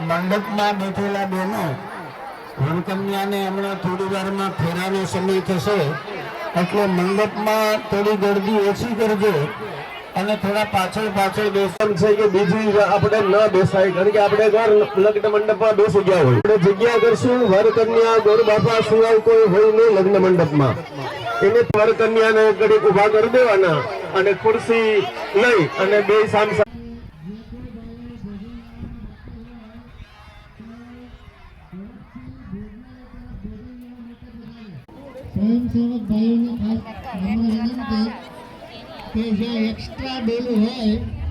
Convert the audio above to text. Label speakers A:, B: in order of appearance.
A: મંડપમાં બેઠેલા બહેનો વરકન્યાને હમણાં થોડી વારમાં ફેરાનો સમય થશે એટલે મંડપમાં થોડી ગરદી ઓછી કરજો અને થોડા પાછળ પાછળ બેસવાનું છે કે બીજી આપણે ન બેસાય કારણ કે આપણે ઘર લગ્ન મંડપમાં બેસી ગયા હોય આપણે જગ્યા કરશું વરકન્યા ગોર બાપા સિવાય કોઈ હોય નહીં લગ્ન મંડપમાં એને વરકન્યાને ઘડીક ઉભા કરી દેવાના અને ખુરશી લઈ અને બે સામ
B: स्वयंसेवक भाइयों ने खास विनंती कि जो एक्स्ट्रा डोलू है